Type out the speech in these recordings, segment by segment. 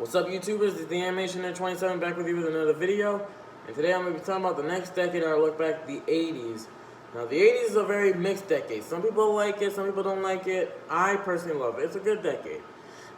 What's up, YouTubers? It's the Animation Nerd 27 back with you with another video. And today I'm going to be talking about the next decade, and I'll look back at the 80s. Now, the 80s is a very mixed decade. Some people like it, some people don't like it. I personally love it. It's a good decade.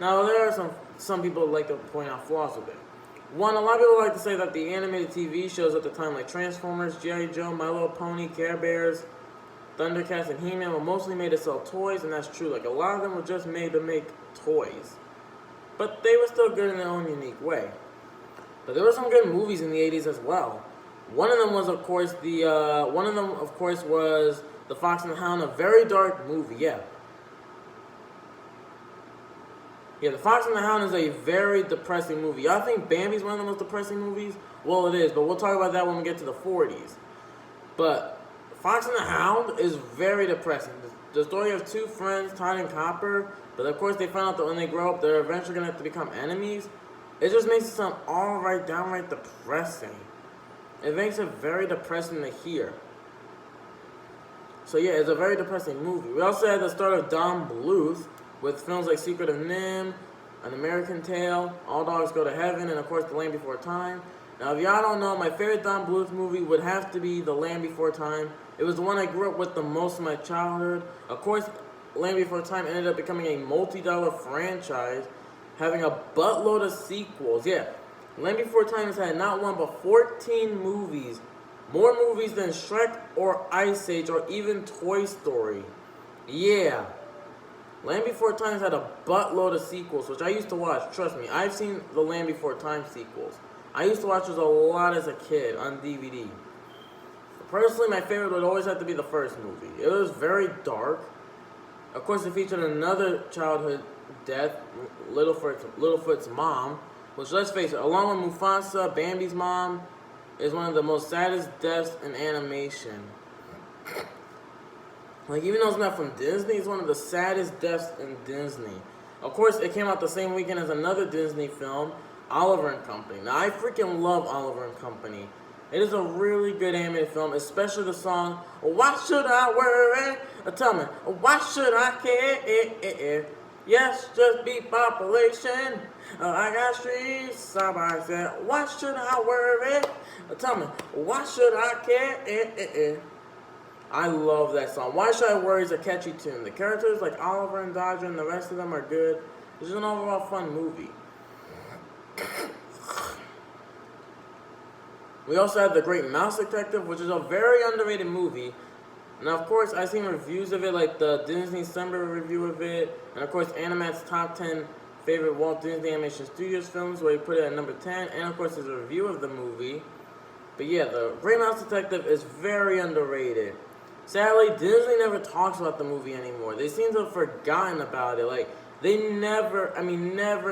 Now, there are some people who like to point out flaws with it. One, a lot of people like to say that the animated TV shows at the time, like Transformers, G.I. Joe, My Little Pony, Care Bears, Thundercats, and He-Man, were mostly made to sell toys, and that's true. Like, a lot of them were just made to make toys. But they were still good in their own unique way. But there were some good movies in the 80s as well. One of them was, of course, the Fox and the Hound, a very dark movie. Yeah, The Fox and the Hound is a very depressing movie. Y'all think Bambi's one of the most depressing movies? Well, it is, but we'll talk about that when we get to the 40s. But Fox and the Hound is very depressing. The story of two friends, Todd and Copper, but of course they find out that when they grow up, they're eventually going to have to become enemies. It just makes it sound downright depressing. It makes it very depressing to hear. So yeah, it's a very depressing movie. We also had the start of Don Bluth with films like Secret of NIMH, An American Tail, All Dogs Go to Heaven, and of course The Land Before Time. Now, if y'all don't know, my favorite Don Bluth movie would have to be The Land Before Time. It was the one I grew up with the most in my childhood. Of course, Land Before Time ended up becoming a multi-dollar franchise, having a buttload of sequels. Yeah, Land Before Time has had not one but 14 movies. More movies than Shrek or Ice Age or even Toy Story. Yeah. Land Before Time has had a buttload of sequels, which I used to watch. Trust me, I've seen the Land Before Time sequels. I used to watch those a lot as a kid on DVD. Personally, my favorite would always have to be the first movie. It was very dark. Of course, it featured another childhood death, Littlefoot's mom, which, let's face it, along with Mufasa, Bambi's mom, is one of the most saddest deaths in animation. Like, even though it's not from Disney, it's one of the saddest deaths in Disney. Of course, it came out the same weekend as another Disney film, Oliver and Company. Now, I freaking love Oliver and Company. It is a really good animated film, especially the song, Why Should I Worry? Tell me, why should I care? Yes, just be population. I got streets side by side. Why should I worry? Tell me, why should I care? I love that song. Why Should I Worry is a catchy tune. The characters like Oliver and Dodger and the rest of them are good. It's just an overall fun movie. We also have The Great Mouse Detective, which is a very underrated movie. Now, of course, I've seen reviews of it, like the Disney December review of it, and of course, Animat's top 10 favorite Walt Disney Animation Studios films, where he put it at number 10, and of course, his review of the movie. But yeah, The Great Mouse Detective is very underrated. Sadly, Disney never talks about the movie anymore. They seem to have forgotten about it. Like, they never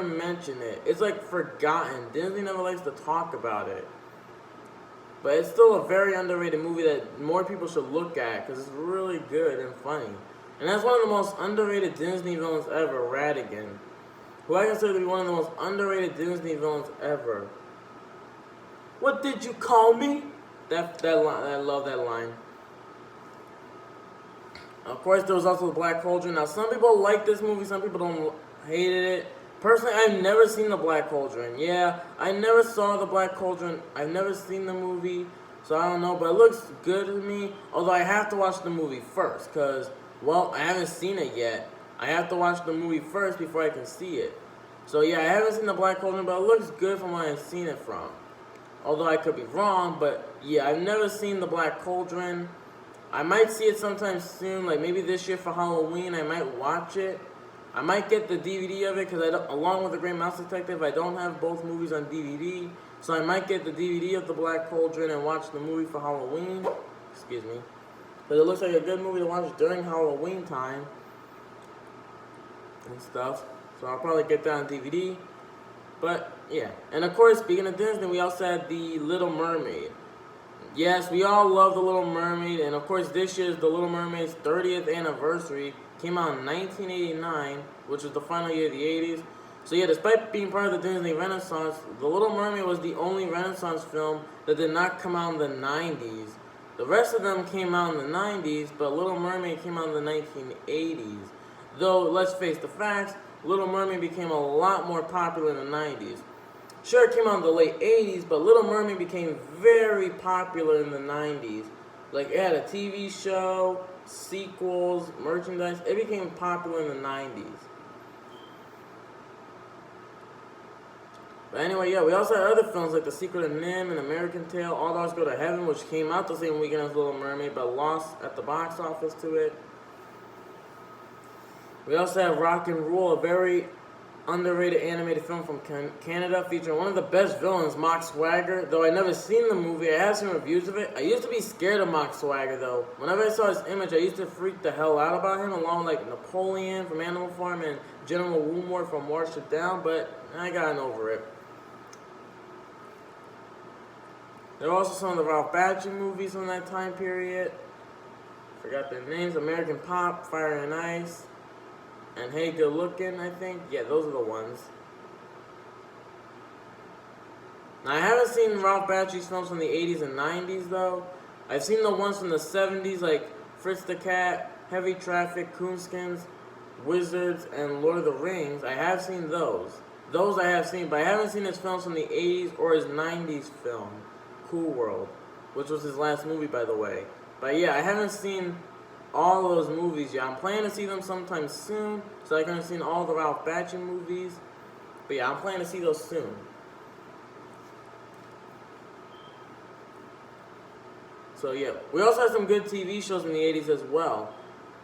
mention it. It's like forgotten. Disney never likes to talk about it. But it's still a very underrated movie that more people should look at because it's really good and funny. And that's one of the most underrated Disney villains ever, Ratigan, who I consider to be one of the most underrated Disney villains ever. What did you call me? That line, I love that line. Of course, there was also The Black Cauldron. Now, some people like this movie, some people don't hated it. Personally, I've never seen The Black Cauldron. Yeah, I never saw The Black Cauldron. I've never seen the movie, so I don't know. But it looks good to me, although I have to watch the movie first, because, well, I haven't seen it yet. I have to watch the movie first before I can see it. So, yeah, I haven't seen The Black Cauldron, but it looks good from where I've seen it from. Although I could be wrong, but, yeah, I've never seen The Black Cauldron. I might see it sometime soon, like maybe this year for Halloween. I might watch it. I might get the DVD of it because along with The Great Mouse Detective, I don't have both movies on DVD. So I might get the DVD of The Black Cauldron and watch the movie for Halloween. Excuse me. But it looks like a good movie to watch during Halloween time and stuff. So I'll probably get that on DVD. But yeah. And of course, speaking of Disney, we also had The Little Mermaid. Yes, we all love The Little Mermaid, and of course this year's The Little Mermaid's 30th anniversary came out in 1989, which was the final year of the 80s. So yeah, despite being part of the Disney Renaissance, The Little Mermaid was the only Renaissance film that did not come out in the 90s. The rest of them came out in the 90s, but Little Mermaid came out in the 1980s. Though, let's face the facts, Little Mermaid became a lot more popular in the 90s. Sure, it came out in the late 80s, but Little Mermaid became very popular in the 90s. Like, it had a TV show, sequels, merchandise. It became popular in the 90s. But anyway, yeah, we also had other films like The Secret of NIMH and American Tail, All Dogs Go to Heaven, which came out the same weekend as Little Mermaid, but lost at the box office to it. We also have Rock and Roll, a very underrated animated film from Canada featuring one of the best villains, Mock Swagger. Though I never seen the movie, I have seen reviews of it. I used to be scared of Mock Swagger, though. Whenever I saw his image, I used to freak the hell out about him, along with like Napoleon from Animal Farm and General Woolmore from Watership Down, but I gotten over it. There are also some of the Ralph Bakshi movies from that time period. Forgot their names. American Pop, Fire and Ice, and Hey Good Looking, I think. Yeah, those are the ones. Now, I haven't seen Ralph Bakshi's films from the 80s and 90s, though. I've seen the ones from the 70s, like Fritz the Cat, Heavy Traffic, Coonskins, Wizards, and Lord of the Rings. I have seen those. Those I have seen, but I haven't seen his films from the 80s or his 90s film, Cool World, which was his last movie, by the way. But yeah, I haven't seen all those movies yet. I'm planning to see them sometime soon, so I can see all the Ralph Bakshi movies. But yeah, I'm planning to see those soon. So yeah, we also had some good TV shows in the 80s as well.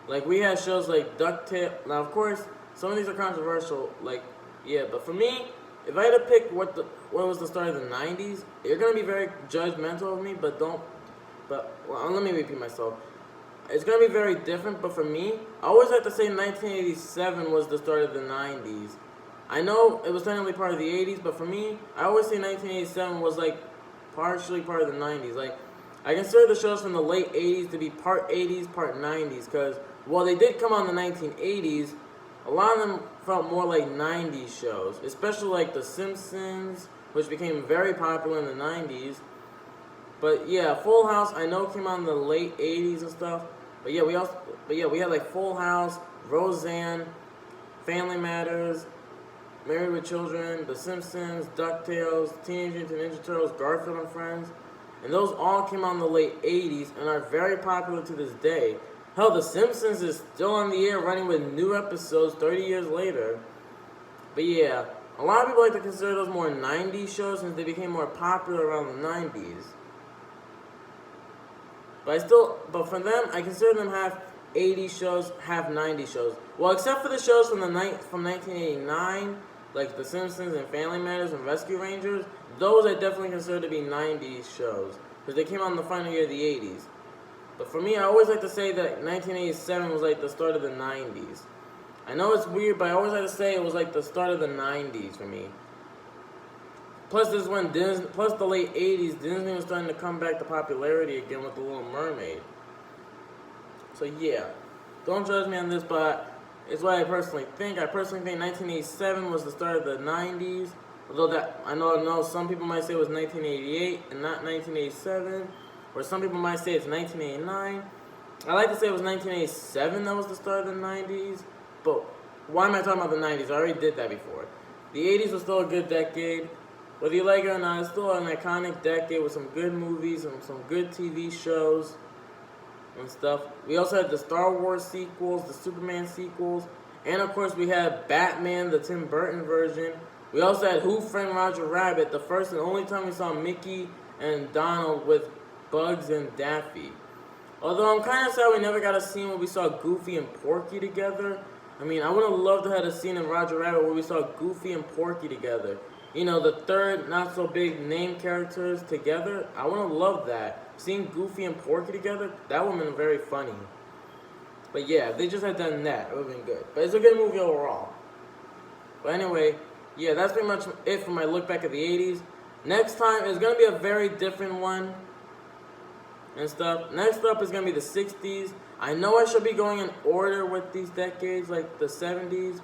Like, we had shows like DuckTales. Now, of course, some of these are controversial. Like, yeah, but for me, if I had to pick what was the start of the 90s, you're going to be very judgmental of me, but let me repeat myself. It's going to be very different, but for me, I always like to say 1987 was the start of the 90s. I know it was technically part of the 80s, but for me, I always say 1987 was like partially part of the 90s. Like, I consider the shows from the late 80s to be part 80s, part 90s, because while they did come out in the 1980s, a lot of them felt more like 90s shows, especially like The Simpsons, which became very popular in the 90s. But yeah, Full House I know came out in the late 80s and stuff. But yeah, we had like Full House, Roseanne, Family Matters, Married with Children, The Simpsons, DuckTales, Teenage Mutant Ninja Turtles, Garfield and Friends. And those all came out in the late 80s and are very popular to this day. Hell, The Simpsons is still on the air running with new episodes 30 years later. But yeah, a lot of people like to consider those more 90s shows since they became more popular around the 90s. But for them, I consider them half 80s shows, half 90s shows. Well, except for the shows from 1989, like The Simpsons and Family Matters and Rescue Rangers, those I definitely consider to be 90s shows, because they came out in the final year of the 80s. But for me, I always like to say that 1987 was like the start of the 90s. I know it's weird, but I always like to say it was like the start of the 90s for me. Plus, this is when the late 80s, Disney was starting to come back to popularity again with The Little Mermaid. So yeah, don't judge me on this, but it's what I personally think. I personally think 1987 was the start of the 90s. Although I know some people might say it was 1988 and not 1987. Or some people might say it's 1989. I like to say it was 1987 that was the start of the 90s. But why am I talking about the 90s? I already did that before. The 80s was still a good decade. Whether you like it or not, it's still an iconic decade with some good movies and some good TV shows and stuff. We also had the Star Wars sequels, the Superman sequels, and of course we had Batman, the Tim Burton version. We also had Who Framed Roger Rabbit, the first and only time we saw Mickey and Donald with Bugs and Daffy. Although I'm kind of sad we never got a scene where we saw Goofy and Porky together. I mean, I would have loved to have a scene in Roger Rabbit where we saw Goofy and Porky together. You know, the third not-so-big name characters together. I would have loved that. Seeing Goofy and Porky together, that would have been very funny. But yeah, if they just had done that, it would have been good. But it's a good movie overall. But anyway, yeah, that's pretty much it for my look back at the 80s. Next time is going to be a very different one and stuff. Next up is going to be the 60s. I know I should be going in order with these decades, like the 70s.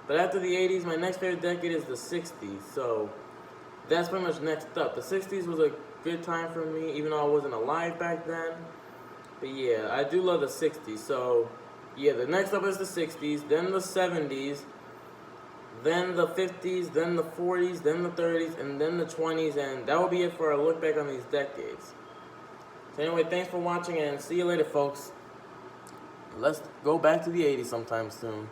But after the 80s, my next favorite decade is the 60s. So that's pretty much next up. The 60s was a good time for me, even though I wasn't alive back then. But yeah, I do love the 60s. So yeah, the next up is the 60s, then the 70s, then the 50s, then the 40s, then the 30s, and then the 20s, and that will be it for our look back on these decades. So anyway, thanks for watching, and see you later, folks. Let's go back to the 80s sometime soon.